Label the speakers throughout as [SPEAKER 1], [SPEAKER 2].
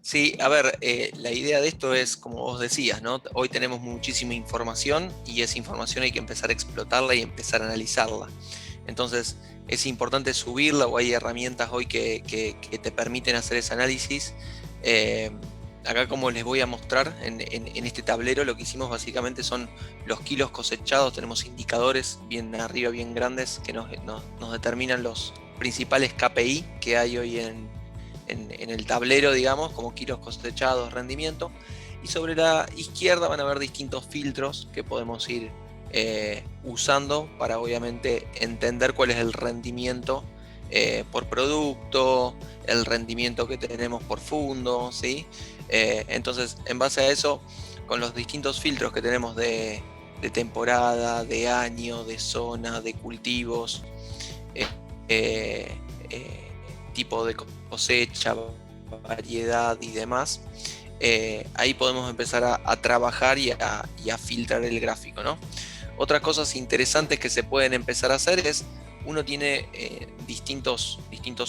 [SPEAKER 1] Sí, a ver, la idea de esto es, como vos decías, ¿no? Hoy tenemos muchísima información y esa información hay que empezar a explotarla y empezar a analizarla. Entonces, es importante subirla o hay herramientas hoy que te permiten hacer ese análisis. Eh, Acá como les voy a mostrar en este tablero, lo que hicimos básicamente son los kilos cosechados. Tenemos indicadores bien arriba, bien grandes, que nos determinan los principales KPI que hay hoy en el tablero, digamos, como kilos cosechados, rendimiento. Y sobre la izquierda van a haber distintos filtros que podemos ir usando para obviamente entender cuál es el rendimiento por producto, el rendimiento que tenemos por fundo, ¿sí? Entonces, en base a eso, con los distintos filtros que tenemos de temporada, de año, de zona, de cultivos, eh, eh, tipo de cosecha, variedad y demás, ahí podemos empezar a trabajar y a filtrar el gráfico, ¿no? Otras cosas interesantes que se pueden empezar a hacer es, uno tiene distintos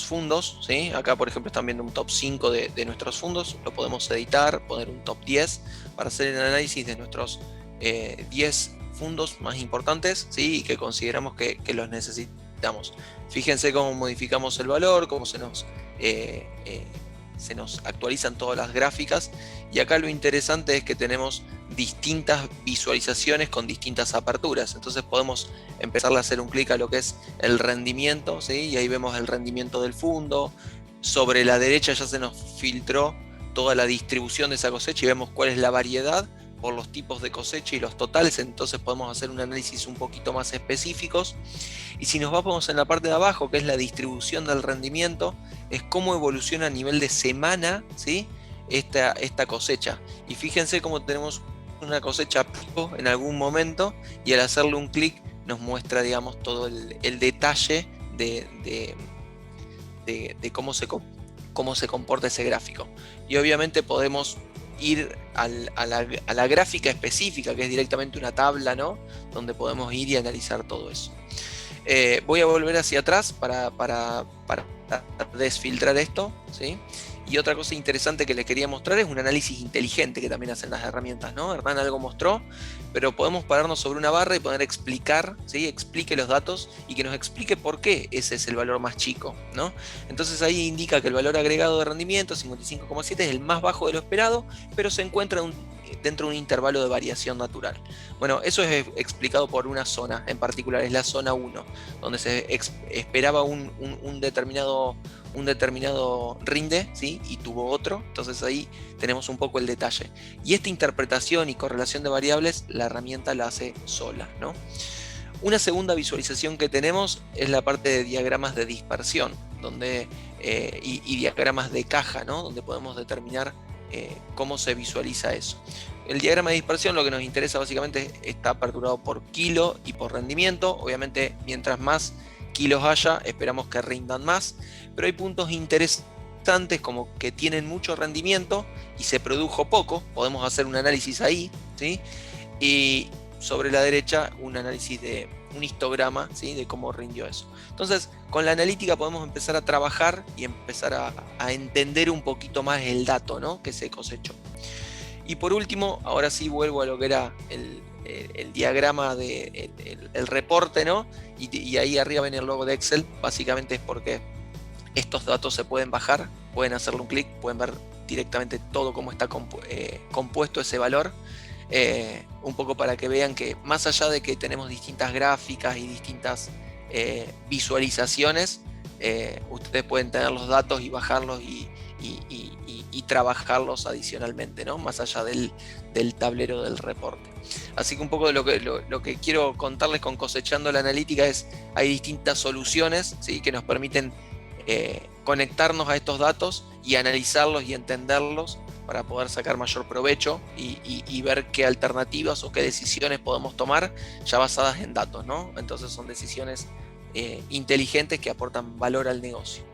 [SPEAKER 1] fundos, ¿sí? Acá por ejemplo están viendo un top 5 de nuestros fundos, lo podemos editar, poner un top 10 para hacer el análisis de nuestros 10 fundos más importantes, ¿sí? Y que consideramos que los necesitamos. Fíjense cómo modificamos el valor, cómo se nos actualizan todas las gráficas, y acá lo interesante es que tenemos distintas visualizaciones con distintas aperturas. Entonces podemos empezar a hacer un clic a lo que es el rendimiento, ¿sí? Y ahí vemos el rendimiento del fondo. Sobre la derecha ya se nos filtró toda la distribución de esa cosecha y vemos cuál es la variedad por los tipos de cosecha y los totales. Entonces podemos hacer un análisis un poquito más específicos. Y si nos vamos en la parte de abajo, que es la distribución del rendimiento, es cómo evoluciona a nivel de semana, ¿sí? Esta cosecha. Y fíjense cómo tenemos una cosecha pico en algún momento, y al hacerle un clic nos muestra, digamos, todo el detalle de cómo se comporta ese gráfico. Y obviamente podemos ir a la gráfica específica, que es directamente una tabla, ¿no? Donde podemos ir y analizar todo eso. Voy a volver hacia atrás para desfiltrar esto, ¿sí? Y otra cosa interesante que les quería mostrar es un análisis inteligente que también hacen las herramientas, ¿no? Hernán algo mostró, pero podemos pararnos sobre una barra y poder explicar, ¿sí? Explique los datos y que nos explique por qué ese es el valor más chico, ¿no? Entonces ahí indica que el valor agregado de rendimiento, 55,7, es el más bajo de lo esperado, pero se encuentra dentro de un intervalo de variación natural. Bueno, eso es explicado por una zona en particular, es la zona 1, donde se esperaba un determinado rinde, ¿sí? Y tuvo otro. Entonces ahí tenemos un poco el detalle. Y esta interpretación y correlación de variables, la herramienta la hace sola, ¿no? Una segunda visualización que tenemos es la parte de diagramas de dispersión, y diagramas de caja, ¿no? Donde podemos determinar cómo se visualiza eso. El diagrama de dispersión lo que nos interesa básicamente está aperturado por kilo y por rendimiento. Obviamente, mientras más kilos haya, esperamos que rindan más, pero hay puntos interesantes como que tienen mucho rendimiento y se produjo poco. Podemos hacer un análisis ahí, ¿sí? Y sobre la derecha un análisis de un histograma, ¿sí? De cómo rindió eso. Entonces, con la analítica podemos empezar a trabajar y empezar a entender un poquito más el dato, ¿no? Que se cosechó. Y por último, ahora sí vuelvo a lo que era el diagrama el reporte, ¿no? Y ahí arriba ven el logo de Excel. Básicamente es porque estos datos se pueden bajar, pueden hacerle un clic, pueden ver directamente todo cómo está compuesto ese valor. Un poco para que vean que más allá de que tenemos distintas gráficas y distintas visualizaciones, ustedes pueden tener los datos y bajarlos y trabajarlos adicionalmente, ¿no? Más allá del tablero del reporte. Así que un poco de lo que quiero contarles con Cosechando la Analítica es, hay distintas soluciones, ¿sí? Que nos permiten conectarnos a estos datos y analizarlos y entenderlos para poder sacar mayor provecho y ver qué alternativas o qué decisiones podemos tomar ya basadas en datos, ¿no? Entonces son decisiones inteligentes que aportan valor al negocio.